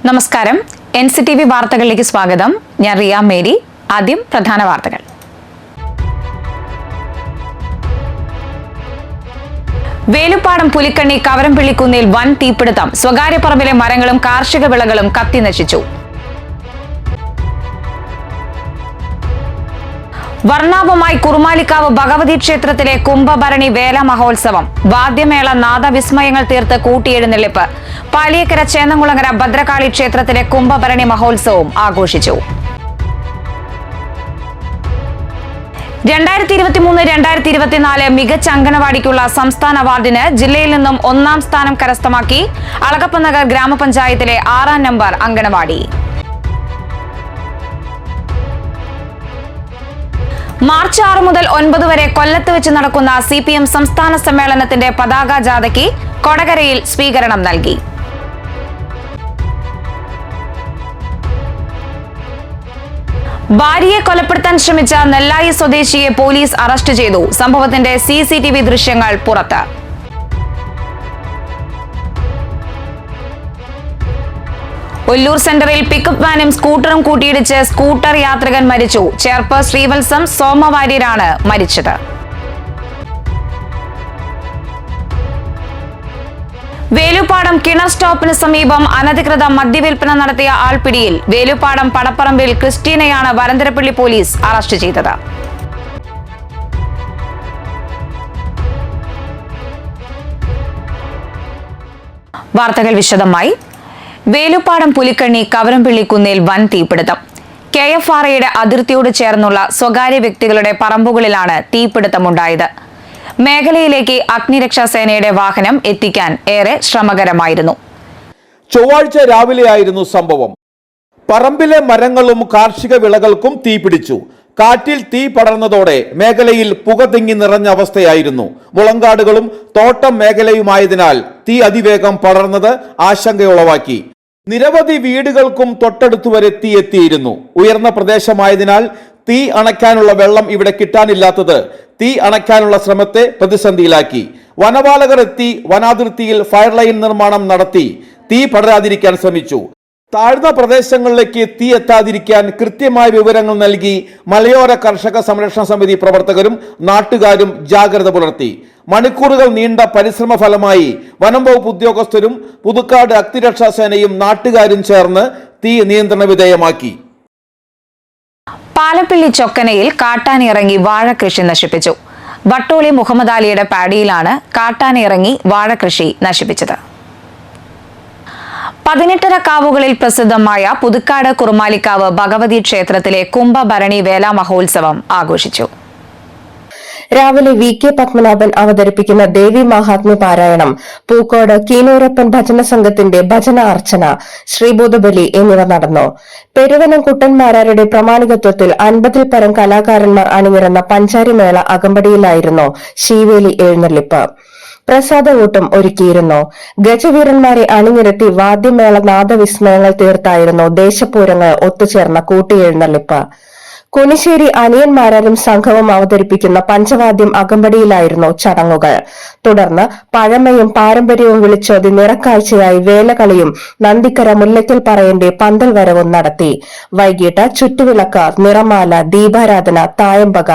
നമസ്കാരം. NCTV വാർത്തകളിലേക്ക് സ്വാഗതം. ഞാൻ റിയ മേരി. ആദ്യം പ്രധാന വാർത്തകൾ. വേലുപ്പാടം പുലിക്കണ്ണി കവരംപള്ളിക്കുന്നിൽ വൻ തീപിടുത്തം. സ്വകാര്യ പറമ്പിലെ മരങ്ങളും കാർഷിക വിളകളും കത്തിനശിച്ചു. വർണ്ണാഭമായി കുറുമാലിക്കാവ് ഭഗവതി ക്ഷേത്രത്തിലെ കുംഭഭരണി വേല മഹോത്സവം. വാദ്യമേള നാദവിസ്മയങ്ങൾ തീർത്ത് കൂട്ടിയെഴുന്നള്ളിപ്പ്. പാലിയക്കര ചേന്നംകുളങ്ങര ഭദ്രകാളി ക്ഷേത്രത്തിലെ കുംഭഭരണി മഹോത്സവവും ആഘോഷിച്ചു. 2023-2024 മികച്ച അംഗനവാടിക്കുള്ള സംസ്ഥാന അവാർഡിന് ജില്ലയിൽ നിന്നും 1ാം സ്ഥാനം കരസ്ഥമാക്കി അളഗപ്പനഗർ ഗ്രാമപഞ്ചായത്തിലെ 6ാം നമ്പർ അംഗനവാടി. മാർച്ച് 6 മുതൽ 9 വരെ കൊല്ലത്ത് വെച്ച് നടക്കുന്ന CPM സംസ്ഥാന സമ്മേളനത്തിന്റെ പതാക ജാഥയ്ക്ക് കൊടകരയിൽ സ്വീകരണം നൽകി. ഭാര്യയെ കൊലപ്പെടുത്താൻ ശ്രമിച്ച നെല്ലായി സ്വദേശിയെ പോലീസ് അറസ്റ്റ് ചെയ്തു. സംഭവത്തിന്റെ CCTV ദൃശ്യങ്ങൾ പുറത്ത്. ഒല്ലൂർ സെന്ററിൽ പിക്കപ്പ് വാനും സ്കൂട്ടറും കൂട്ടിയിടിച്ച് സ്കൂട്ടർ യാത്രികൻ മരിച്ചു. ചേർപ്പ് ശ്രീവത്സം സോമവാര്യരാണ് മരിച്ചത്. വേലുപ്പാടം കിണർ സ്റ്റോപ്പിന് സമീപം അനധികൃത മദ്യവിൽപ്പന നടത്തിയ ആൾ പിടിയിൽ. വേലുപ്പാടം പടപ്പറമ്പിൽ ക്രിസ്റ്റീനയാണ് വരന്തരപ്പള്ളി പോലീസ് അറസ്റ്റ് ചെയ്തത്. വാർത്തകൾ വിശദമായി. വേലുപ്പാടം പുലിക്കണ്ണി കവരംപള്ളിക്കുന്നിൽ വൻ തീപിടുത്തം. KFRAയുടെ അതിർത്തിയോട് ചേർന്നുള്ള സ്വകാര്യ വ്യക്തികളുടെ പറമ്പുകളിലാണ് തീപിടുത്തമുണ്ടായത്. മേഖലയിലേക്ക് അഗ്നിരക്ഷാസേനയുടെ വാഹനം എത്തിക്കാൻ ഏറെ ശ്രമകരമായിരുന്നു. ചൊവ്വാഴ്ച രാവിലെയായിരുന്നു സംഭവം. പറമ്പിലെ മരങ്ങളും കാർഷിക വിളകൾക്കും തീപിടിച്ചു. കാറ്റിൽ തീ പടർന്നതോടെ മേഖലയിൽ പുക തിങ്ങി നിറഞ്ഞ അവസ്ഥയായിരുന്നു. മുളങ്കാടുകളും തോട്ടം മേഖലയുമായതിനാൽ തീ അതിവേഗം പടർന്നത് ആശങ്കയുളവാക്കി. നിരവധി വീടുകൾക്കും തൊട്ടടുത്തു വരെ തീ എത്തിയിരുന്നു. ഉയർന്ന പ്രദേശമായതിനാൽ തീ അണയ്ക്കാനുള്ള വെള്ളം ഇവിടെ കിട്ടാനില്ലാത്തത് തീ അണയ്ക്കാനുള്ള ശ്രമത്തെ പ്രതിസന്ധിയിലാക്കി. വനപാലകർ എത്തി വനാതിർത്തിയിൽ ഫയർ ലൈൻ നിർമ്മാണം നടത്തി തീ പടരാതിരിക്കാൻ ശ്രമിച്ചു. താഴ്ന്ന പ്രദേശങ്ങളിലേക്ക് തീ എത്താതിരിക്കാൻ കൃത്യമായ വിവരങ്ങൾ നൽകി മലയോര കർഷക സംരക്ഷണ സമിതി പ്രവർത്തകരും നാട്ടുകാരും ജാഗ്രത പുലർത്തി. മണിക്കൂറുകൾ നീണ്ട പരിശ്രമ ഫലമായി വനം വകുപ്പ് ഉദ്യോഗസ്ഥരും പുതുക്കാട് അഗ്നിരക്ഷാസേനയും നാട്ടുകാരും ചേർന്ന് തീ നിയന്ത്രണ വിധേയമാക്കി. പാലപ്പിള്ളി ചൊക്കനയിൽ കാട്ടാനിറങ്ങി വാഴകൃഷി നശിപ്പിച്ചു. വട്ടോളി മുഹമ്മദ് അലിയുടെ പാടിയിലാണ് കാട്ടാനിറങ്ങി വാഴകൃഷി നശിപ്പിച്ചത്. 18 കാവുകളിൽ പ്രസിദ്ധമായ പുതുക്കാട് കുറുമാലിക്കാവ് ഭഗവതി ക്ഷേത്രത്തിലെ കുംഭഭരണി വേല മഹോത്സവം ആഘോഷിച്ചു. രാവിലെ VK പത്മനാഭൻ അവതരിപ്പിക്കുന്ന ദേവി മഹാത്മ്യ പാരായണം, പൂക്കോട് കീനൂരപ്പൻ ഭജന സംഘത്തിന്റെ ഭജന അർച്ചന, ശ്രീഭൂതബലി എന്നിവ നടന്നു. പെരുവനം കുട്ടന്മാരാരുടെ പ്രമാണികത്വത്തിൽ 50-ൽ പരം കലാകാരന്മാർ അണിനിരന്ന പഞ്ചാരിമേള അകമ്പടിയിലായിരുന്നു ശീവേലി എഴുന്നള്ളിപ്പ്. പ്രസാദകൂട്ടം ഒരുക്കിയിരുന്നു. ഗജവീരന്മാരെ അണിനിരത്തി വാദ്യമേള നാദവിസ്മയങ്ങൾ തീർത്തായിരുന്നു ദേശപൂരങ്ങൾ ഒത്തുചേർന്ന കൂട്ടിയെഴുന്നള്ളിപ്പ്. കുനിശ്ശേരി അനിയന്മാരും സംഘവും അവതരിപ്പിക്കുന്ന പഞ്ചവാദ്യം അകമ്പടിയിലായിരുന്നു ചടങ്ങുകൾ. തുടർന്ന് പഴമയും പാരമ്പര്യവും വിളിച്ചോതി നിറക്കാഴ്ചയായി വേലകളിയും നന്ദിക്കര മുല്ലയ്ക്കൽ പറയന്റെ പന്തൽ വരവും നടത്തി. വൈകിട്ട് ചുറ്റുവിളക്ക്, നിറമാല, ദീപാരാധന, തായമ്പക,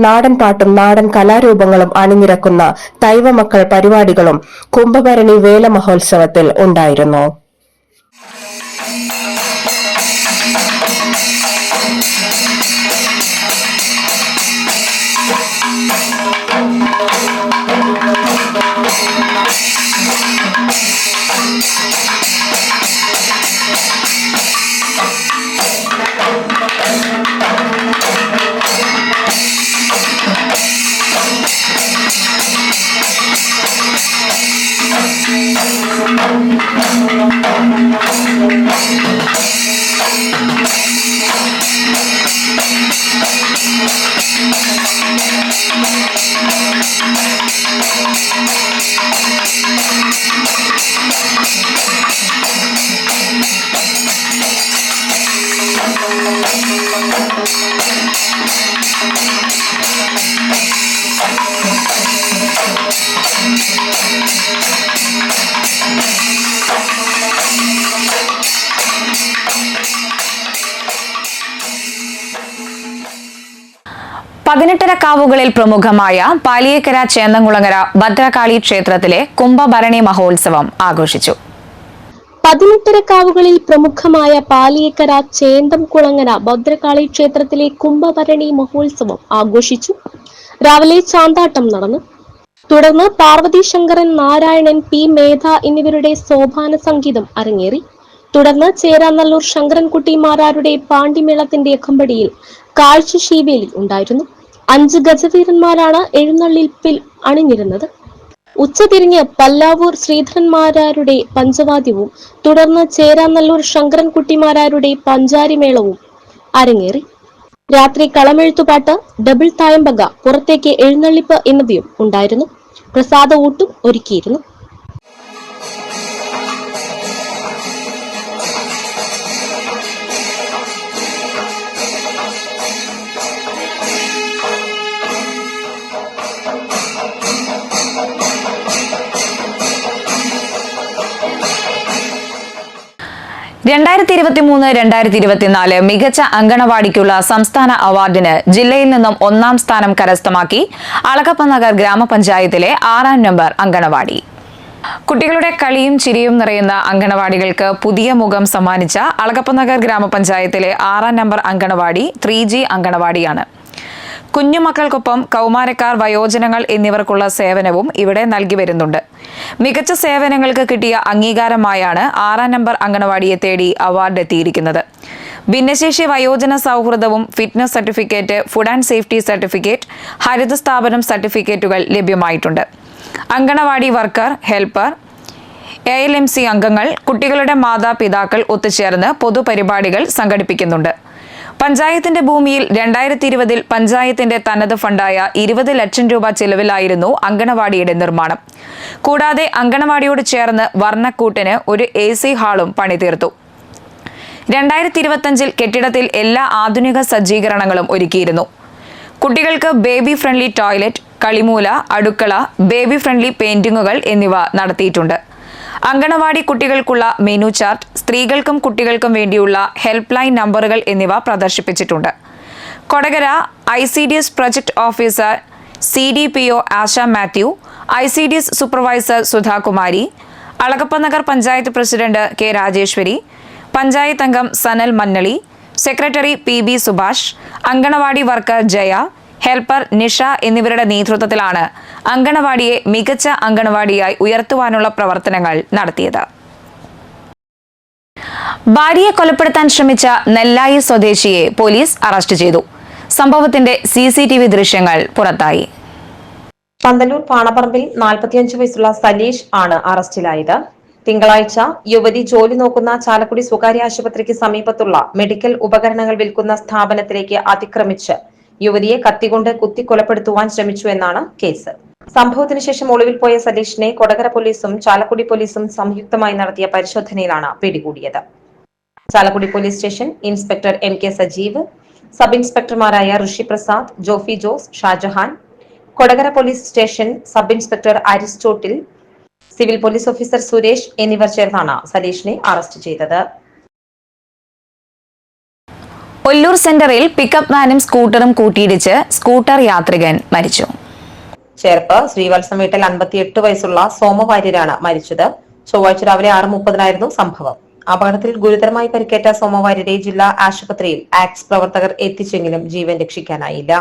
നാടൻ പാട്ടും നാടൻ കലാരൂപങ്ങളും അണിനിരക്കുന്ന ദൈവമക്കൾ പരിപാടികളും കുംഭഭരണി വേല മഹോത്സവത്തിൽ ഉണ്ടായിരുന്നു. 18 പ്രമുഖമായ പാലിയേക്കര ചേന്നംകുളങ്ങര ഭദ്രകാളി ക്ഷേത്രത്തിലെ കുംഭഭരണി മഹോത്സവം ആഘോഷിച്ചു. 18 പ്രമുഖമായ പാലിയേക്കര ചേന്തംകുളങ്ങര ഭദ്രകാളി ക്ഷേത്രത്തിലെ കുംഭഭരണി മഹോത്സവം ആഘോഷിച്ചു. രാവിലെ ചാന്താട്ടം നടന്നു. തുടർന്ന് പാർവതി ശങ്കരൻ, നാരായണൻ, പി മേധ എന്നിവരുടെ സോപാന സംഗീതം അരങ്ങേറി. തുടർന്ന് ചേരാനല്ലൂർ ശങ്കരൻകുട്ടി മാരാരുടെ പാണ്ടിമേളത്തിന്റെ അകമ്പടിയിൽ കാഴ്ചശീവേലി ഉണ്ടായിരുന്നു. 5 ഗജവീരന്മാരാണ് എഴുന്നള്ളിപ്പിൽ അണിനിരുന്നത്. ഉച്ചതിരിഞ്ഞ് പല്ലാവൂർ ശ്രീധരന്മാരാരുടെ പഞ്ചവാദ്യവും തുടർന്ന് ചേരാനല്ലൂർ ശങ്കരൻകുട്ടിമാരാരുടെ പഞ്ചാരിമേളവും അരങ്ങേറി. രാത്രി കളമെഴുത്തുപാട്ട്, ഡബിൾ തായമ്പക, പുറത്തേക്ക് എഴുന്നള്ളിപ്പ് എന്നിവയും ഉണ്ടായിരുന്നു. പ്രസാദ ഊട്ടും ഒരുക്കിയിരുന്നു. രണ്ടായിരത്തി 2023-2024 മികച്ച അങ്കണവാടിക്കുള്ള സംസ്ഥാന അവാർഡിന് ജില്ലയിൽ നിന്നും 1ാം സ്ഥാനം കരസ്ഥമാക്കി അളകപ്പനഗർ ഗ്രാമപഞ്ചായത്തിലെ 6ാം നമ്പർ അങ്കണവാടി. കുട്ടികളുടെ കളിയും ചിരിയും നിറയുന്ന അങ്കണവാടികൾക്ക് പുതിയ മുഖം സമ്മാനിച്ച അളകപ്പനഗർ ഗ്രാമപഞ്ചായത്തിലെ 6ാം നമ്പർ അങ്കണവാടി 3G അങ്കണവാടിയാണ്. കുഞ്ഞുമക്കൾക്കൊപ്പം കൗമാരക്കാർ, വയോജനങ്ങൾ എന്നിവർക്കുള്ള സേവനവും ഇവിടെ നൽകി വരുന്നുണ്ട്. മികച്ച സേവനങ്ങൾക്ക് കിട്ടിയ അംഗീകാരമായാണ് 6ാം നമ്പർ അങ്കണവാടിയെ തേടി അവാർഡ് എത്തിയിരിക്കുന്നത്. ഭിന്നശേഷി വയോജന സൗഹൃദവും fitness certificate, food and safety certificate, ഹരിത സ്ഥാപനം സർട്ടിഫിക്കറ്റുകൾ ലഭ്യമായിട്ടുണ്ട്. അങ്കണവാടി വർക്കർ, ഹെൽപ്പർ, ALMC അംഗങ്ങൾ, കുട്ടികളുടെ മാതാപിതാക്കൾ ഒത്തുചേർന്ന് പൊതുപരിപാടികൾ സംഘടിപ്പിക്കുന്നുണ്ട്. പഞ്ചായത്തിന്റെ ഭൂമിയിൽ 2020 പഞ്ചായത്തിന്റെ തനത് ഫണ്ടായ 20 ലക്ഷം രൂപ ചെലവിലായിരുന്നു അങ്കണവാടിയുടെ നിർമ്മാണം. കൂടാതെ അങ്കണവാടിയോട് ചേർന്ന് വർണ്ണക്കൂട്ടിന് ഒരു AC ഹാളും പണിതീർത്തു. 2025 കെട്ടിടത്തിൽ എല്ലാ ആധുനിക സജ്ജീകരണങ്ങളും ഒരുക്കിയിരുന്നു. കുട്ടികൾക്ക് ബേബി ഫ്രണ്ട്ലി ടോയ്ലറ്റ്, കളിമൂല, അടുക്കള, ബേബി ഫ്രണ്ട്ലി പെയിന്റിങ്ങുകൾ എന്നിവ നടത്തിയിട്ടുണ്ട്. അങ്കണവാടി കുട്ടികൾക്കുള്ള മെനു ചാർട്ട്, സ്ത്രീകൾക്കും കുട്ടികൾക്കും വേണ്ടിയുള്ള ഹെൽപ്പ് ലൈൻ നമ്പറുകൾ എന്നിവ പ്രദർശിപ്പിച്ചിട്ടുണ്ട്. Kodakara ICDS project officer CDPO Asha Mathew, ICDS supervisor Sudhakumari, Alagappanagar panchayat president K Rajeswari, panchayat അംഗം Sanal Mannali, secretary PB Subhash, anganwadi worker Jaya, helper Nisha എന്നിവരുടെ നേതൃത്വത്തിലാണ് അങ്കണവാടിയെ മികച്ച അങ്കണവാടിയായി ഉയർത്തുവാനുള്ള പ്രവർത്തനങ്ങൾ നടത്തിയത്. ഭാര്യയെ കൊലപ്പെടുത്താൻ ശ്രമിച്ച നെല്ലായി സ്വദേശിയെ പോലീസ് അറസ്റ്റ് ചെയ്തു. സംഭവത്തിന്റെ CCTV ദൃശ്യങ്ങൾ പുറത്തായി. പന്തലൂർ പാണപ്പറമ്പിൽ 45 വയസ്സുള്ള സലീഷ് ആണ് അറസ്റ്റിലായത്. തിങ്കളാഴ്ച യുവതി ജോലി നോക്കുന്ന ചാലക്കുടി സ്വകാര്യ ആശുപത്രിക്ക് സമീപത്തുള്ള മെഡിക്കൽ ഉപകരണങ്ങൾ വിൽക്കുന്ന സ്ഥാപനത്തിലേക്ക് അതിക്രമിച്ച് യുവതിയെ കത്തികൊണ്ട് കുത്തി കൊലപ്പെടുത്തുവാൻ ശ്രമിച്ചു എന്നാണ് കേസ്. സംഭവത്തിന് ശേഷം ഒളിവിൽ പോയ സലീഷിനെ കൊടകര പോലീസും ചാലക്കുടി പോലീസും സംയുക്തമായി നടത്തിയ പരിശോധനയിലാണ് പിടികൂടിയത്. Chalakudy police station inspector MK Sajeev, sub ഇൻസ്പെക്ടർമാരായ Rishi Prasad, Jofi Jose, Shajahan, Kodakara police station sub inspector Aristotle, civil police officer Suresh എന്നിവർ ചേർന്നാണ് സലീഷിനെ അറസ്റ്റ് ചെയ്തത്. ഒല്ലൂർ സെന്ററിൽ പിക്കപ്പ് വാനും സ്കൂട്ടറും കൂട്ടിയിടിച്ച് സ്കൂട്ടർ യാത്രികൻ മരിച്ചു. ചേർപ്പ് ശ്രീവത്സം വീട്ടിൽ 58 വയസ്സുള്ള സോമവാര്യരാണ് മരിച്ചത്. ചൊവ്വാഴ്ച രാവിലെ 6:30 സംഭവം. അപകടത്തിൽ ഗുരുതരമായി പരിക്കേറ്റ സോമവാര്യരെ ജില്ലാ ആശുപത്രിയിൽ ആക്സ് പ്രവർത്തകർ എത്തിച്ചെങ്കിലും ജീവൻ രക്ഷിക്കാനായില്ല.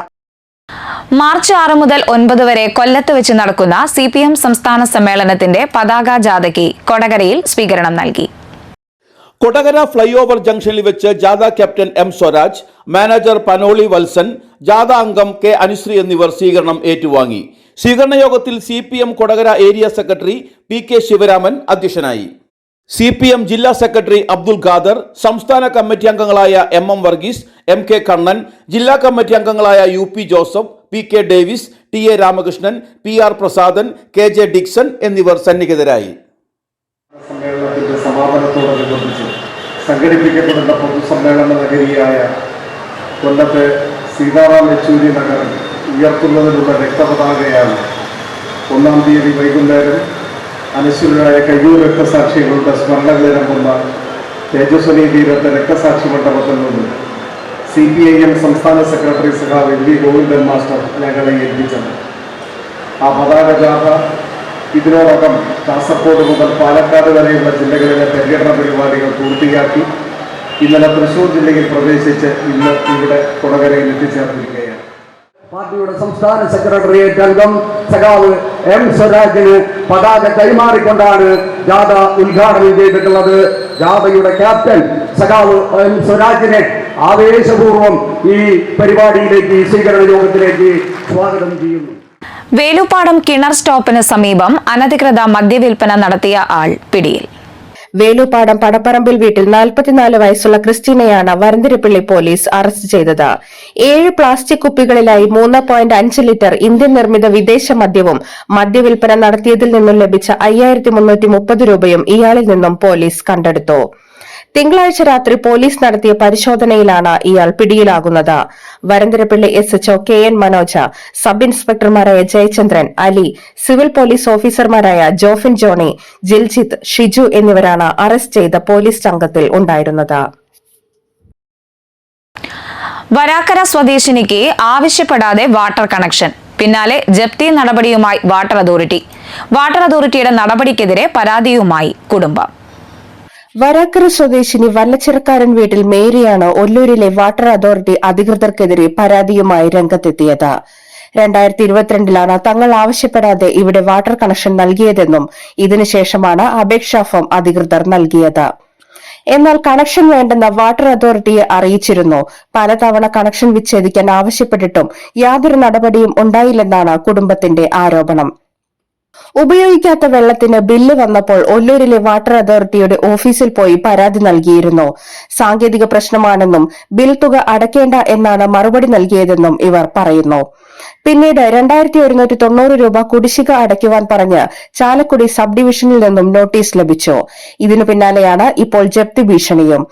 മാർച്ച് 6 മുതൽ 9 വരെ കൊല്ലത്ത് വെച്ച് നടക്കുന്ന CPM സംസ്ഥാന സമ്മേളനത്തിന്റെ പതാക ജാഥയ്ക്ക് കൊടകരയിൽ സ്വീകരണം നൽകി. കൊടകര ഫ്ലൈഓവർ ജംഗ്ഷനിൽ വെച്ച് ജാഥ captain M Swaraj, manager Panoli Valsan, ജാഥ അംഗം K അനുശ്രീ എന്നിവർ സ്വീകരണം ഏറ്റുവാങ്ങി. സ്വീകരണ യോഗത്തിൽ CPM Kodakara area secretary PK Sivaraman അധ്യക്ഷനായി. CPM ജില്ലാ സെക്രട്ടറി അബ്ദുൽ ഖാദർ, സംസ്ഥാന കമ്മിറ്റി അംഗങ്ങളായ MM വർഗീസ്, MK കണ്ണൻ, ജില്ലാ കമ്മിറ്റി അംഗങ്ങളായ UP Joseph, PK Davis, TA Ramakrishnan, PR Prasadan, KJ Dixon എന്നിവർ സന്നിഹിതരായി. സമ്മേളനത്തിന്റെ സമാപനത്തോടനുബന്ധിച്ച് സംഘടിപ്പിക്കപ്പെടുന്ന പൊതുസമ്മേളന നഗരിയായ കൊല്ലത്തെ സീതാറാം യെച്ചൂരി നഗർ ഉയർത്തുന്നതിനുള്ള രക്തപതാകയാണ് 1-ാം തീയതി വൈകുന്നേരം അനശ്വരരായ കയ്യൂർ രക്തസാക്ഷികളുടെ സ്മരണകളിരമ്പുന്ന തേജസ്വനി തീരത്തെ രക്തസാക്ഷി മണ്ഡപത്തിൽ നിന്ന് CPIM സംസ്ഥാന സെക്രട്ടറി സഖാവ് LV ഗോവിന്ദൻ മാസ്റ്റർ ഞങ്ങളെ ഏൽപ്പിച്ചത്. ആ പതാക ജാഥ ഇതിനോടകം കാസർഗോഡ് മുതൽ പാലക്കാട് വരെയുള്ള ജില്ലകളിലെ പര്യടന പരിപാടികൾ പൂർത്തിയാക്കി ഇന്നലെ തൃശൂർ ജില്ലയിൽ പ്രവേശിച്ച് ഇന്ന് ഇവിടെ കൊടകരയിൽ എത്തിച്ചേർന്നിരിക്കുകയാണ്. പാർട്ടിയുടെ സംസ്ഥാന സെക്രട്ടേറിയറ്റ് അംഗം സഖാവ് M സ്വരാജിന് പതാക കൈമാറിക്കൊണ്ടാണ് ജാഥ ഉദ്ഘാടനം ചെയ്തിട്ടുള്ളത്. ജാഥയുടെ ക്യാപ്റ്റൻ സഖാവ് M സ്വരാജിനെ ആവേശപൂർവ്വം ഈ പരിപാടിയിലേക്ക്, സ്വീകരണ യോഗത്തിലേക്ക് സ്വാഗതം ചെയ്യുന്നു. വേലുപ്പാടം കിണർ സ്റ്റോപ്പിന് സമീപം അനധികൃത മദ്യവിൽപ്പന നടത്തിയ ആൾ പിടിയിൽ. വേലുപ്പാടം പടപ്പറമ്പിൽ വീട്ടിൽ 44 വയസ്സുള്ള ക്രിസ്റ്റീനയാണ് വരന്തിരപ്പള്ളി പോലീസ് അറസ്റ്റ് ചെയ്തത്. 7 പ്ലാസ്റ്റിക് കുപ്പികളിലായി 3.5 ലിറ്റർ ഇന്ത്യൻ നിർമ്മിത വിദേശ മദ്യവും മദ്യവിൽപ്പന നടത്തിയതിൽ നിന്നും ലഭിച്ച 5330 രൂപയും ഇയാളിൽ നിന്നും പോലീസ് കണ്ടെടുത്തു. തിങ്കളാഴ്ച രാത്രി പോലീസ് നടത്തിയ പരിശോധനയിലാണ് ഇയാൾ പിടിയിലാകുന്നത്. Varantharappilly SHO KN Manoj, sub ഇൻസ്പെക്ടർമാരായ ജയചന്ദ്രൻ, അലി, സിവിൽ പോലീസ് ഓഫീസർമാരായ ജോഫിൻ ജോണി, ജിൽജിത്ത്, ഷിജു എന്നിവരാണ് അറസ്റ്റ് ചെയ്ത പോലീസ് സംഘത്തിൽ ഉണ്ടായിരുന്നത്. വരാക്കര സ്വദേശിനിക്ക് ആവശ്യപ്പെടാതെ വാട്ടർ കണക്ഷൻ, പിന്നാലെ ജപ്തി നടപടിയുമായി വാട്ടർ അതോറിറ്റി. വാട്ടർ അതോറിറ്റിയുടെ നടപടിക്കെതിരെ പരാതിയുമായി കുടുംബം. വരാക്കര സ്വദേശിനി വല്ലച്ചിറക്കാരൻ വീട്ടിൽ മേരിയാണ് ഒല്ലൂരിലെ വാട്ടർ അതോറിറ്റി അധികൃതർക്കെതിരെ പരാതിയുമായി രംഗത്തെത്തിയത്. 2022 തങ്ങൾ ആവശ്യപ്പെടാതെ ഇവിടെ വാട്ടർ കണക്ഷൻ നൽകിയതെന്നും ഇതിനുശേഷമാണ് അപേക്ഷാ ഫോം അധികൃതർ നൽകിയത്. എന്നാൽ കണക്ഷൻ വേണ്ടെന്ന വാട്ടർ അതോറിറ്റിയെ അറിയിച്ചിരുന്നു. പലതവണ കണക്ഷൻ വിച്ഛേദിക്കാൻ ആവശ്യപ്പെട്ടിട്ടും യാതൊരു നടപടിയും ഉണ്ടായില്ലെന്നാണ് കുടുംബത്തിന്റെ ആരോപണം. ഉപയോഗിക്കാത്ത വെള്ളത്തിന് ബില്ല് വന്നപ്പോൾ ഒല്ലൂരിലെ വാട്ടർ അതോറിറ്റിയുടെ ഓഫീസിൽ പോയി പരാതി നൽകിയിരുന്നു. സാങ്കേതിക പ്രശ്നമാണെന്നും ബിൽ തുക അടയ്ക്കേണ്ട എന്നാണ് മറുപടി നൽകിയതെന്നും ഇവർ പറയുന്നു. പിന്നീട് 2190 രൂപ കുടിശ്ശിക അടയ്ക്കുവാൻ പറഞ്ഞ് ചാലക്കുടി സബ് ഡിവിഷനിൽ നിന്നും നോട്ടീസ് ലഭിച്ചു. ഇതിനു പിന്നാലെയാണ് ഇപ്പോൾ ജപ്തി ഭീഷണിയും.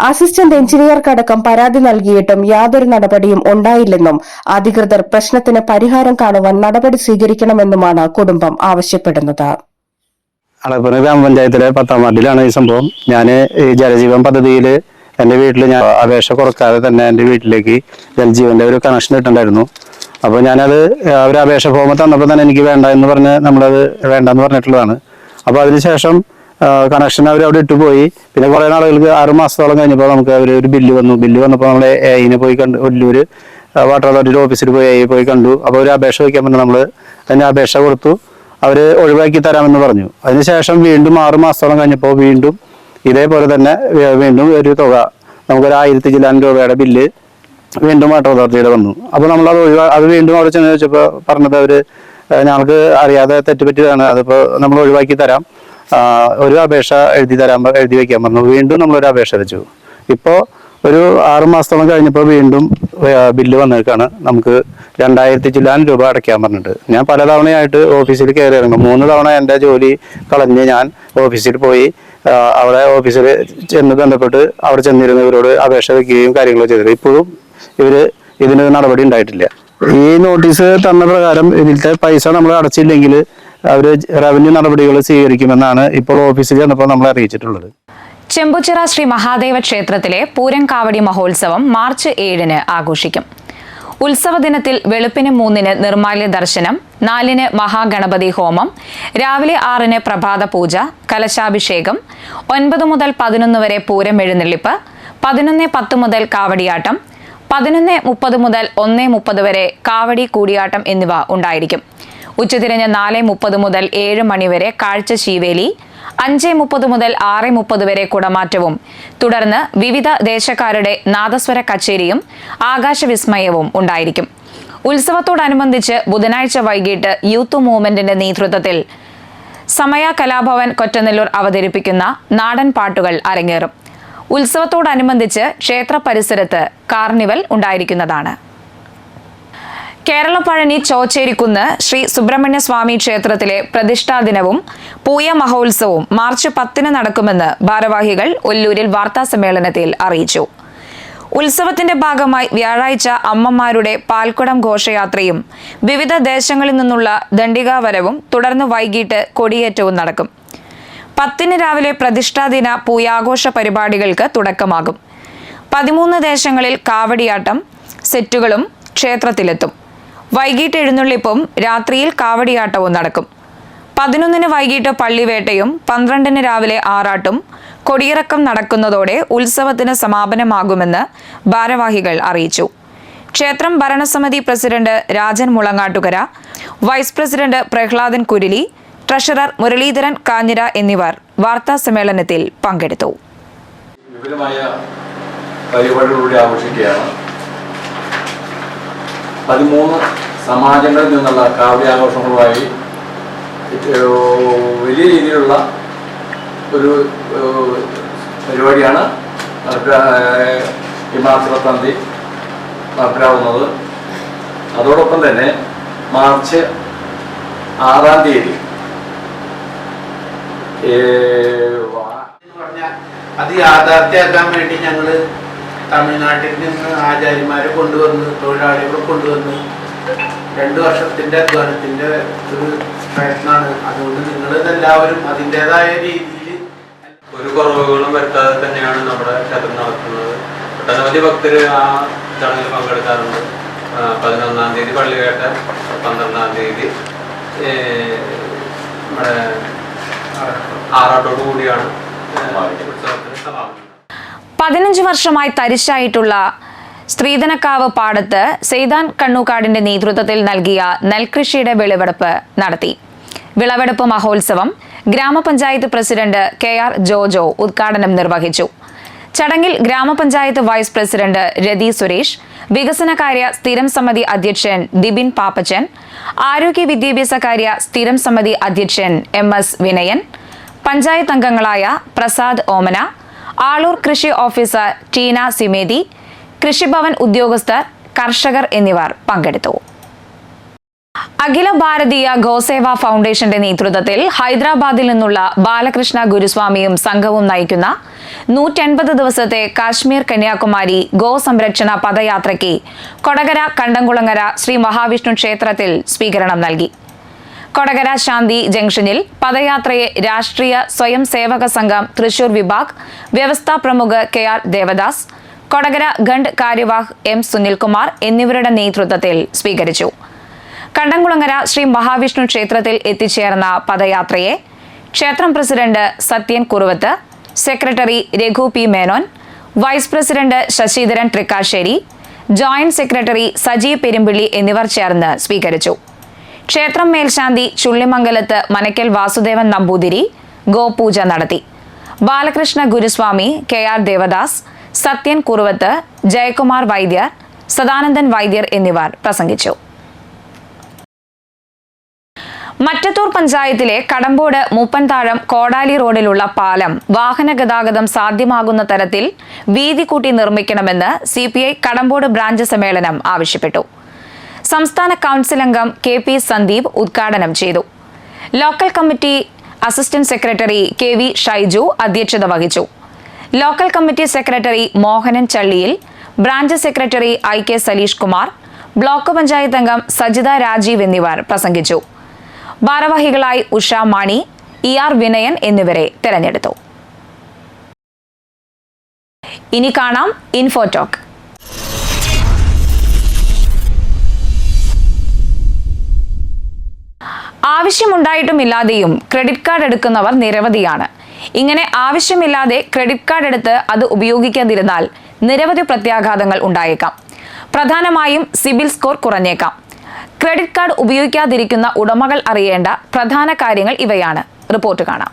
അസിസ്റ്റന്റ് എഞ്ചിനീയർക്കടക്കം പരാതി നൽകിയിട്ടും യാതൊരു നടപടിയും ഉണ്ടായില്ലെന്നും അധികൃതർ പ്രശ്നത്തിന് പരിഹാരം കാണുവാൻ നടപടി സ്വീകരിക്കണമെന്നുമാണ് കുടുംബം ആവശ്യപ്പെടുന്നത്. അളപ്പുറം ഗ്രാമപഞ്ചായത്തിലെ 10ാം വാർഡിലാണ് ഈ സംഭവം. ഞാൻ ഈ ജലജീവൻ പദ്ധതിയിൽ എൻ്റെ വീട്ടിൽ ഞാൻ അപേക്ഷ കൊടുക്കാതെ തന്നെ എൻ്റെ വീട്ടിലേക്ക് ജലജീവൻ്റെ ഒരു കണക്ഷൻ ഇട്ടുണ്ടായിരുന്നു. അപ്പോൾ ഞാനത് ഒരു അപേക്ഷ ഫോം തന്നപ്പോൾ തന്നെ എനിക്ക് വേണ്ട എന്ന് പറഞ്ഞ് നമ്മളത് വേണ്ടെന്ന് പറഞ്ഞിട്ടുള്ളതാണ്. അപ്പോൾ അതിനുശേഷം കണക്ഷൻ അവർ അവിടെ ഇട്ടുപോയി. പിന്നെ കുറേ നാളുകൾക്ക് 6 മാസത്തോളം കഴിഞ്ഞപ്പോൾ നമുക്ക് അവർ ഒരു ബില്ല് വന്നപ്പോൾ നമ്മൾ എയിനെ പോയി കണ്ടു. ഒല്ലൂർ വാട്ടർ അതോറിറ്റിയുടെ ഓഫീസിൽ പോയി കണ്ടു. അപ്പോൾ ഒരു അപേക്ഷ വയ്ക്കാൻ പറഞ്ഞാൽ നമ്മൾ അതിന് അപേക്ഷ കൊടുത്തു. അവർ ഒഴിവാക്കി തരാമെന്ന് പറഞ്ഞു. അതിനുശേഷം വീണ്ടും 6 മാസത്തോളം കഴിഞ്ഞപ്പോൾ വീണ്ടും ഇതേപോലെ തന്നെ വീണ്ടും ഒരു തുക നമുക്കൊരു 1000 ചില്ലാൻ രൂപയുടെ ബില്ല് വീണ്ടും വാട്ടർ അതോറിറ്റിയുടെ വന്നു. അപ്പോൾ നമ്മളത് അത് വീണ്ടും അവിടെ ചെന്ന് വെച്ചപ്പോൾ പറഞ്ഞത് അവർ ഞങ്ങൾക്ക് അറിയാതെ തെറ്റുപറ്റിയതാണ്, അതിപ്പോൾ നമ്മൾ ഒഴിവാക്കി തരാം, ഒരു അപേക്ഷ എഴുതി വയ്ക്കാൻ പറഞ്ഞു. വീണ്ടും നമ്മളൊരു അപേക്ഷ വെച്ചു. ഇപ്പോൾ ഒരു 6 മാസത്തോളം കഴിഞ്ഞപ്പോൾ വീണ്ടും ബില്ല് വന്നേക്കാണ്. നമുക്ക് 2000 ചില്ലാൻ രൂപ അടയ്ക്കാൻ പറഞ്ഞിട്ട് ഞാൻ പലതവണയായിട്ട് ഓഫീസിൽ കയറി ഇറങ്ങും. 3 തവണ എൻ്റെ ജോലി കളഞ്ഞ് ഞാൻ ഓഫീസിൽ പോയി അവിടെ ഓഫീസിൽ ചെന്ന് ബന്ധപ്പെട്ട് അവിടെ ചെന്നിരുന്നവരോട് അപേക്ഷ വയ്ക്കുകയും കാര്യങ്ങളൊക്കെ ചെയ്തിട്ട് ഇപ്പോഴും ഇതിന് നടപടി ഉണ്ടായിട്ടില്ല. ഈ നോട്ടീസ് തന്ന പ്രകാരം ഇതിലത്തെ പൈസ നമ്മൾ അടച്ചില്ലെങ്കിൽ അവർ റവന്യൂ നടപടികൾ സ്വീകരിക്കുമെന്നാണ് ഇപ്പോൾ ഓഫീസിൽ ചെന്നപ്പോൾ നമ്മളെ അറിയിച്ചിട്ടുള്ളത്. ചെമ്പുച്ചിറ ശ്രീ മഹാദേവ ക്ഷേത്രത്തിലെ പൂരം കാവടി മഹോത്സവം മാർച്ച് 7 ആഘോഷിക്കും. ഉത്സവ ദിനത്തിൽ വെളുപ്പിന് 3 നിർമ്മാല്യ ദർശനം, 4 മഹാഗണപതി ഹോമം, രാവിലെ 6 പ്രഭാത പൂജ, കലശാഭിഷേകം, 9 മുതൽ 11 വരെ പൂരം എഴുന്നള്ളിപ്പ്, 11:10 മുതൽ കാവടിയാട്ടം, 11:30 മുതൽ 1:30 വരെ കാവടി കൂടിയാട്ടം എന്നിവ ഉണ്ടായിരിക്കും. ഉച്ചതിരിഞ്ഞ് 4:30 മുതൽ 7 മണിവരെ കാഴ്ച ശീവേലി, 5:30 മുതൽ 6:30 വരെ കുടമാറ്റവും തുടർന്ന് വിവിധ ദേശക്കാരുടെ നാദസ്വര കച്ചേരിയും ആകാശവിസ്മയവും ഉണ്ടായിരിക്കും. ഉത്സവത്തോടനുബന്ധിച്ച് ബുധനാഴ്ച വൈകിട്ട് യൂത്ത് മൂവ്മെന്റിന്റെ നേതൃത്വത്തിൽ സമയ കലാഭവൻ കൊറ്റനെല്ലൂർ അവതരിപ്പിക്കുന്ന നാടൻ പാട്ടുകൾ അരങ്ങേറും. ഉത്സവത്തോടനുബന്ധിച്ച് ക്ഷേത്ര പരിസരത്ത് കാർണിവൽ ഉണ്ടായിരിക്കുന്നതാണ്. കേരള പഴനി ചോച്ചേരിക്കുന്ന് ശ്രീ സുബ്രഹ്മണ്യ സ്വാമി ക്ഷേത്രത്തിലെ പ്രതിഷ്ഠാ ദിനവും പൂയ മഹോത്സവവും മാർച്ച് 10 നടക്കുമെന്ന് ഭാരവാഹികൾ ഒല്ലൂരിൽ വാർത്താസമ്മേളനത്തിൽ അറിയിച്ചു. ഉത്സവത്തിന്റെ ഭാഗമായി വ്യാഴാഴ്ച അമ്മമാരുടെ പാൽക്കുടം ഘോഷയാത്രയും വിവിധ ദേശങ്ങളിൽ നിന്നുള്ള ദണ്ഡികാവരവും തുടർന്ന് വൈകിട്ട് കൊടിയേറ്റവും നടക്കും. 10 രാവിലെ പ്രതിഷ്ഠാദിന പൂയാഘോഷ പരിപാടികൾക്ക് തുടക്കമാകും. 13 ദേശങ്ങളിൽ കാവടിയാട്ടം സെറ്റുകളും ക്ഷേത്രത്തിലെത്തും. വൈകിട്ട് എഴുന്നള്ളിപ്പും രാത്രിയിൽ കാവടിയാട്ടവും നടക്കും. 11 വൈകിട്ട് പള്ളിവേട്ടയും 12 രാവിലെ ആറാട്ടും കൊടിയിറക്കം നടക്കുന്നതോടെ ഉത്സവത്തിന് സമാപനമാകുമെന്ന് ഭാരവാഹികൾ അറിയിച്ചു. ക്ഷേത്രം ഭരണസമിതി president Rajan Mulangattukara, vice president Prahladan Kurili, treasurer Muraleedharan Kanjira എന്നിവർ വാർത്താ സമ്മേളനത്തിൽ പങ്കെടുത്തു. വിപുലമായ പരിപാടികളിലൂടെ ആഘോഷിക്കുകയാണ്. 13 സമാജങ്ങളിൽ നിന്നുള്ള കാവടി ആഘോഷങ്ങളുമായി വലിയ രീതിയിലുള്ള ഒരു പരിപാടിയാണ് ഈ മാർച്ച് 10-ാം തീയതി നടപ്പിലാവുന്നത്. അതോടൊപ്പം തന്നെ മാർച്ച് 6-ാം തീയതി അത് യാഥാർത്ഥ്യമാക്കാൻ വേണ്ടി ഞങ്ങൾ തമിഴ്നാട്ടിൽ നിന്ന് ആചാര്യന്മാരെ കൊണ്ടുവന്ന് തൊഴിലാളികളെ കൊണ്ടുവന്ന് 2 വർഷത്തിന്റെ അധ്വാനത്തിന്റെ ഒരു പ്രയത്നമാണ്. അതുകൊണ്ട് നിങ്ങളെല്ലാവരും അതിൻ്റെതായ രീതിയിൽ ഒരു കുറവുകളും വരുത്താതെ തന്നെയാണ് നമ്മുടെ ക്ഷേത്രം നടത്തുന്നത്. ഒട്ടനവധി ഭക്തർ ആ ചടങ്ങിൽ പങ്കെടുക്കാറുണ്ട്. 11-ാം തീയതി പള്ളിവേട്ട, 12-ാം തീയതി നമ്മുടെ ആറാട്ടോടു കൂടിയാണ് ഉത്സവത്തിന് സമാപനം. 15 വർഷമായി തരിശായിട്ടുള്ള സ്ത്രീധനക്കാവ് പാടത്ത് സെയ്താൻ കണ്ണൂക്കാടിന്റെ നേതൃത്വത്തിൽ നൽകിയ നെൽകൃഷിയുടെ വിളവെടുപ്പ് നടത്തി. വിളവെടുപ്പ് മഹോത്സവം ഗ്രാമപഞ്ചായത്ത് പ്രസിഡന്റ് KR ജോജോ ഉദ്ഘാടനം നിർവഹിച്ചു. ചടങ്ങിൽ ഗ്രാമപഞ്ചായത്ത് വൈസ് പ്രസിഡന്റ് രതി സുരേഷ്, വികസനകാര്യ സ്ഥിരം സമിതി അധ്യക്ഷൻ ദിബിൻ പാപ്പച്ചൻ, ആരോഗ്യ വിദ്യാഭ്യാസകാര്യ സ്ഥിരം സമിതി അധ്യക്ഷൻ MS വിനയൻ, പഞ്ചായത്ത് അംഗങ്ങളായ പ്രസാദ് ഓമന, ആളൂർ കൃഷി ഓഫീസർ ടീന സിമേതി, കൃഷിഭവൻ ഉദ്യോഗസ്ഥർ, കർഷകർ എന്നിവർ പങ്കെടുത്തു. അഖില ഭാരതീയ ഗോസേവ ഫൗണ്ടേഷന്റെ നേതൃത്വത്തിൽ ഹൈദരാബാദിൽ നിന്നുള്ള ബാലകൃഷ്ണ ഗുരുസ്വാമിയും സംഘവും നയിക്കുന്ന 180 ദിവസത്തെ കാശ്മീർ കന്യാകുമാരി ഗോ സംരക്ഷണ പദയാത്രയ്ക്ക് കൊടകര കണ്ടംകുളങ്ങര ശ്രീ മഹാവിഷ്ണു ക്ഷേത്രത്തിൽ സ്വീകരണം നൽകി. കൊടകര ശാന്തി ജംഗ്ഷനിൽ പദയാത്രയെ രാഷ്ട്രീയ സ്വയം സേവക സംഘം തൃശൂർ വിഭാഗ് വ്യവസ്ഥാ പ്രമുഖ് KR ദേവദാസ്, കൊടകര ഗണ്ട് കാര്യവാഹ് M സുനിൽകുമാർ എന്നിവരുടെ നേതൃത്വത്തിൽ സ്വീകരിച്ചു. കണ്ടംകുളങ്ങര ശ്രീ മഹാവിഷ്ണു ക്ഷേത്രത്തിൽ എത്തിച്ചേർന്ന പദയാത്രയെ ക്ഷേത്രം president Sathyan Kuruvath, secretary Raghu P Menon, vice president Sasidharan Thrikkassery, joint secretary Saji Perumpilly എന്നിവർ ചേർന്ന് സ്വീകരിച്ചു. ക്ഷേത്രം മേൽശാന്തി ചുള്ളിമംഗലത്ത് മനക്കൽ വാസുദേവൻ നമ്പൂതിരി ഗോപൂജ നടത്തി. ബാലകൃഷ്ണ ഗുരുസ്വാമി, KR ദേവദാസ്, സത്യൻ കുറുവത്ത്, ജയകുമാർ വൈദ്യർ, സദാനന്ദൻ വൈദ്യർ എന്നിവർ പ്രസംഗിച്ചു. മറ്റത്തൂർ പഞ്ചായത്തിലെ കടമ്പോട് മൂപ്പൻതാഴം കോടാലി റോഡിലുള്ള പാലം വാഹന ഗതാഗതം സാധ്യമാകുന്ന തരത്തിൽ വീതി കൂട്ടി നിർമ്മിക്കണമെന്ന് CPI കടമ്പോട് ബ്രാഞ്ച് സമ്മേളനം ആവശ്യപ്പെട്ടു. സംസ്ഥാന കൗൺസിൽ അംഗം KP സന്ദീപ് ഉദ്ഘാടനം ചെയ്തു. Local committee assistant secretary KV Shaiju അധ്യക്ഷത വഹിച്ചു. Local committee secretary Mohanan Challiyil, branch secretary IK Saleesh Kumar, block panchayat അംഗം സജിത രാജീവ് എന്നിവർ പ്രസംഗിച്ചു. ഭാരവാഹികളായി ഉഷ മാണി, ER വിനയൻ എന്നിവരെ തെരഞ്ഞെടുത്തു. ഇനി കാണാം ഇൻഫോടോക്ക്. ആവശ്യമുണ്ടായിട്ടുമില്ലാതെയും ക്രെഡിറ്റ് കാർഡ് എടുക്കുന്നവർ നിരവധിയാണ്. ഇങ്ങനെ ആവശ്യമില്ലാതെ ക്രെഡിറ്റ് കാർഡ് എടുത്ത് അത് ഉപയോഗിക്കാതിരുന്നാൽ നിരവധി പ്രത്യാഘാതങ്ങൾ ഉണ്ടായേക്കാം. പ്രധാനമായും സിബിൽ സ്കോർ കുറഞ്ഞേക്കാം. ക്രെഡിറ്റ് കാർഡ് ഉപയോഗിക്കാതിരിക്കുന്ന ഉടമകൾ അറിയേണ്ട പ്രധാന കാര്യങ്ങൾ ഇവയാണ്. റിപ്പോർട്ട് കാണാം.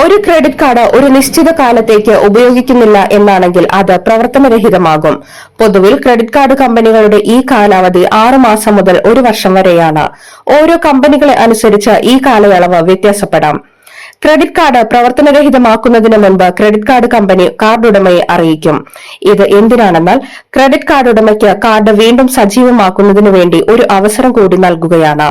ഒരു ക്രെഡിറ്റ് കാർഡ് ഒരു നിശ്ചിത കാലത്തേക്ക് ഉപയോഗിക്കുന്നില്ല എന്നാണെങ്കിൽ അത് പ്രവർത്തനരഹിതമാകും. പൊതുവിൽ ക്രെഡിറ്റ് കാർഡ് കമ്പനികളുടെ ഈ കാലാവധി 6 മാസം മുതൽ 1 വർഷം വരെയാണ്. ഓരോ കമ്പനികളെ അനുസരിച്ച് ഈ കാലയളവ് വ്യത്യാസപ്പെടാം. ക്രെഡിറ്റ് കാർഡ് പ്രവർത്തനരഹിതമാക്കുന്നതിന് മുൻപ് ക്രെഡിറ്റ് കാർഡ് കമ്പനി കാർഡ് ഉടമയെ അറിയിക്കും. ഇത് എന്തിനാണെന്നാൽ ക്രെഡിറ്റ് കാർഡ് ഉടമയ്ക്ക് കാർഡ് വീണ്ടും സജീവമാക്കുന്നതിനു വേണ്ടി ഒരു അവസരം കൂടി നൽകുകയാണ്.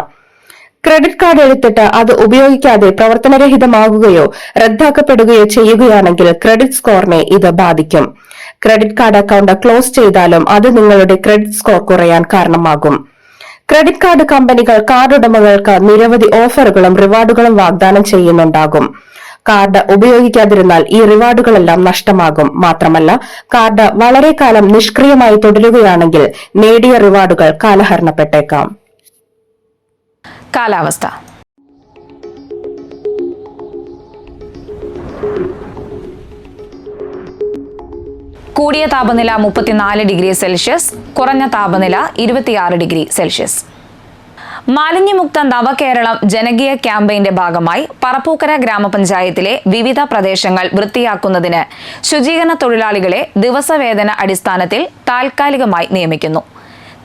ക്രെഡിറ്റ് കാർഡ് എടുത്തിട്ട് അത് ഉപയോഗിക്കാതെ പ്രവർത്തനരഹിതമാകുകയോ റദ്ദാക്കപ്പെടുകയോ ചെയ്യുകയാണെങ്കിൽ ക്രെഡിറ്റ് സ്കോറിനെ ഇത് ബാധിക്കും. ക്രെഡിറ്റ് കാർഡ് അക്കൗണ്ട് ക്ലോസ് ചെയ്താലും അത് നിങ്ങളുടെ ക്രെഡിറ്റ് സ്കോർ കുറയാൻ കാരണമാകും. ക്രെഡിറ്റ് കാർഡ് കമ്പനികൾ കാർഡ് ഉടമകൾക്ക് നിരവധി ഓഫറുകളും റിവാർഡുകളും വാഗ്ദാനം ചെയ്യുന്നുണ്ടാകും. കാർഡ് ഉപയോഗിക്കാതിരുന്നാൽ ഈ റിവാർഡുകളെല്ലാം നഷ്ടമാകും. മാത്രമല്ല, കാർഡ് വളരെ കാലം നിഷ്ക്രിയമായി തുടരുകയാണെങ്കിൽ നേടിയ റിവാർഡുകൾ കാലഹരണപ്പെട്ടേക്കാം. കാലാവസ്ഥ. കൂടിയ താപനില 34 ഡിഗ്രി സെൽഷ്യസ്, കുറഞ്ഞ താപനില 26 ഡിഗ്രി സെൽഷ്യസ്. മാലിന്യമുക്ത നവകേരളം ജനകീയ ക്യാമ്പയിന്റെ ഭാഗമായി പറപ്പൂക്കര ഗ്രാമപഞ്ചായത്തിലെ വിവിധ പ്രദേശങ്ങൾ വൃത്തിയാക്കുന്നതിന് ശുചീകരണ തൊഴിലാളികളെ ദിവസവേതന അടിസ്ഥാനത്തിൽ താൽക്കാലികമായി നിയമിക്കുന്നു.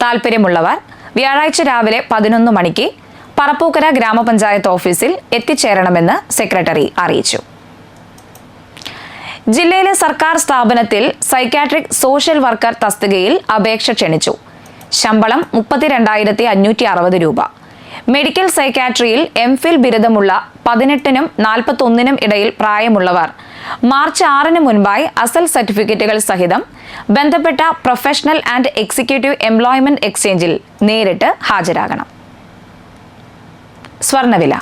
താൽപര്യമുള്ളവർ വ്യാഴാഴ്ച രാവിലെ 11 മണിക്ക് പറപ്പൂക്കര ഗ്രാമപഞ്ചായത്ത് ഓഫീസിൽ എത്തിച്ചേരണമെന്ന് സെക്രട്ടറി അറിയിച്ചു. ജില്ലയിലെ സർക്കാർ സ്ഥാപനത്തിൽ സൈക്യാട്രിക് സോഷ്യൽ വർക്കർ തസ്തികയിൽ അപേക്ഷ ക്ഷണിച്ചു. ശമ്പളം 32,560 രൂപ. മെഡിക്കൽ സൈക്യാട്രിയിൽ എംഫിൽ ബിരുദമുള്ള 18നും 41നും ഇടയിൽ പ്രായമുള്ളവർ മാർച്ച് 6 മുൻപായി അസൽ സർട്ടിഫിക്കറ്റുകൾ സഹിതം ബന്ധപ്പെട്ട പ്രൊഫഷണൽ ആൻഡ് എക്സിക്യൂട്ടീവ് എംപ്ലോയ്മെന്റ് എക്സ്ചേഞ്ചിൽ നേരിട്ട് ഹാജരാകണം. സ്വർണ്ണവില.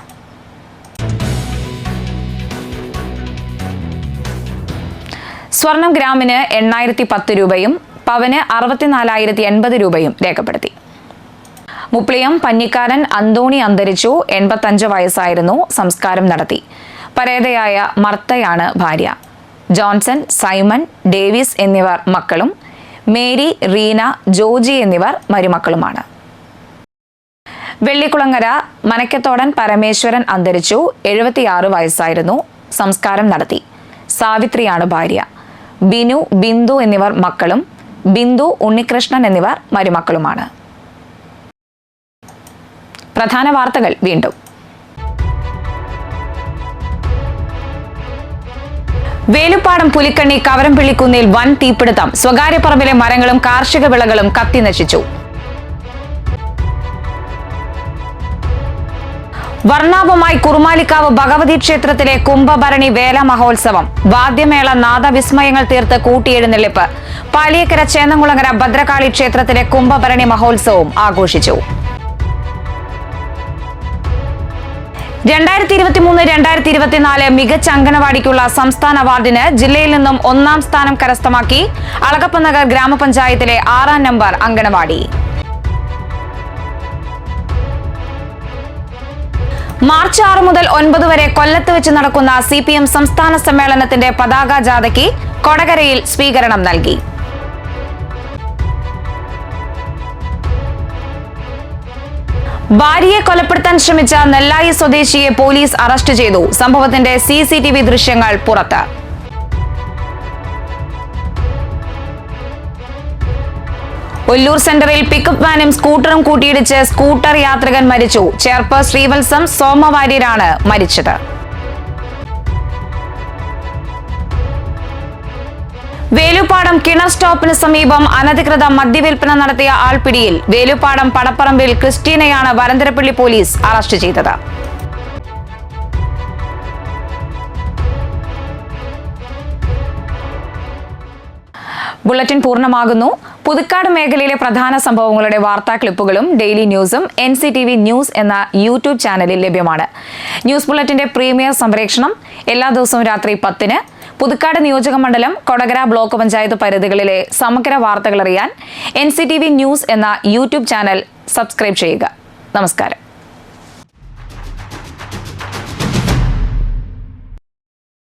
സ്വർണം ഗ്രാമിന് 8,010 രൂപയും പവന് 64,080 രൂപയും രേഖപ്പെടുത്തി. മുപ്ലിയം പഞ്ഞിക്കാരൻ അന്തോണി അന്തരിച്ചു. 85 വയസ്സായിരുന്നു. സംസ്കാരം നടത്തി. പരേതയായ മർത്തയാണ് ഭാര്യ. ജോൺസൺ, സൈമൺ, ഡേവിസ് എന്നിവർ മക്കളും മേരി, റീന, ജോജി എന്നിവർ മരുമക്കളുമാണ്. വെള്ളിക്കുളങ്ങര മനക്കത്തോടൻ പരമേശ്വരൻ അന്തരിച്ചു. 76 വയസ്സായിരുന്നു. സംസ്കാരം നടത്തി. സാവിത്രിയാണ് ഭാര്യ. ബിനു, ബിന്ദു എന്നിവർ മക്കളും ബിന്ദു, ഉണ്ണികൃഷ്ണൻ എന്നിവർ മരുമക്കളുമാണ്. പ്രധാന വാർത്തകൾ വീണ്ടും. വേലുപ്പാടം പുലിക്കണ്ണി കവരംപിള്ളിക്കുന്നിൽ വൻ തീപിടുത്തം. സ്വകാര്യ പറമ്പിലെ മരങ്ങളും കാർഷിക വിളകളും കത്തിനശിച്ചു. വർണ്ണാഭമായി കുറുമാലിക്കാവ് ഭഗവതി ക്ഷേത്രത്തിലെ കുംഭഭരണി വേല മഹോത്സവം. വാദ്യമേള, നാദവിസ്മയങ്ങൾ തീർത്ത് കൂട്ടിയെഴുന്നള്ളിപ്പ്. പാലിയേക്കര ചേന്നംകുളങ്ങര ഭദ്രകാളി ക്ഷേത്രത്തിലെ കുംഭഭരണി മഹോത്സവവും ആഘോഷിച്ചു. 2023-2024 മികച്ച അംഗനവാടിക്കുള്ള സംസ്ഥാന അവാർഡിന് ജില്ലയിൽ നിന്നും 1ാം സ്ഥാനം കരസ്ഥമാക്കി അളകപ്പനഗർ ഗ്രാമപഞ്ചായത്തിലെ 6ാം നമ്പർ അംഗനവാടി. മാർച്ച് 6 മുതൽ 9 വരെ കൊല്ലത്ത് വെച്ച് നടക്കുന്ന CPM സംസ്ഥാന സമ്മേളനത്തിന്റെ പതാക ജാഥയ്ക്ക് കൊടകരയിൽ സ്വീകരണം നൽകി. ഭാര്യയെ കൊലപ്പെടുത്താൻ ശ്രമിച്ച നെല്ലായി സ്വദേശിയെ പോലീസ് അറസ്റ്റ് ചെയ്തു. സംഭവത്തിന്റെ CCTV ദൃശ്യങ്ങൾ പുറത്ത്. ഒല്ലൂർ സെന്ററിൽ പിക്കപ്പ് വാനും സ്കൂട്ടറും കൂട്ടിയിടിച്ച് സ്കൂട്ടർ യാത്രികൻ മരിച്ചു. ചേർപ്പ് ശ്രീവത്സം സോമവാര്യരാണ് മരിച്ചത്. വേലുപ്പാടം കിണർ സ്റ്റോപ്പിന് സമീപം അനധികൃത മദ്യവിൽപ്പന നടത്തിയ ആൾ പിടിയിൽ. വേലുപ്പാടം പടപ്പറമ്പിൽ ക്രിസ്റ്റീനയാണ് വരന്തരപ്പള്ളി പോലീസ് അറസ്റ്റ് ചെയ്തത്. ബുള്ളറ്റിൻ പൂർണ്ണമാകുന്നു. പുതുക്കാട് മേഖലയിലെ പ്രധാന സംഭവങ്ങളുടെ വാർത്താ ക്ലിപ്പുകളും ഡെയിലി ന്യൂസും NCTV ന്യൂസ് എന്ന യൂട്യൂബ് ചാനലിൽ ലഭ്യമാണ്. ന്യൂസ് ബുള്ളറ്റിന്റെ പ്രീമിയർ സംപ്രേഷണം എല്ലാ ദിവസവും രാത്രി 10-ന്. പുതുക്കാട് നിയോജക മണ്ഡലം, കൊടകര ബ്ലോക്ക് പഞ്ചായത്ത് പരിധികളിലെ സമഗ്ര വാർത്തകൾ അറിയാൻ NCTV ന്യൂസ് എന്ന യൂട്യൂബ് ചാനൽ സബ്സ്ക്രൈബ് ചെയ്യുക. നമസ്കാരം.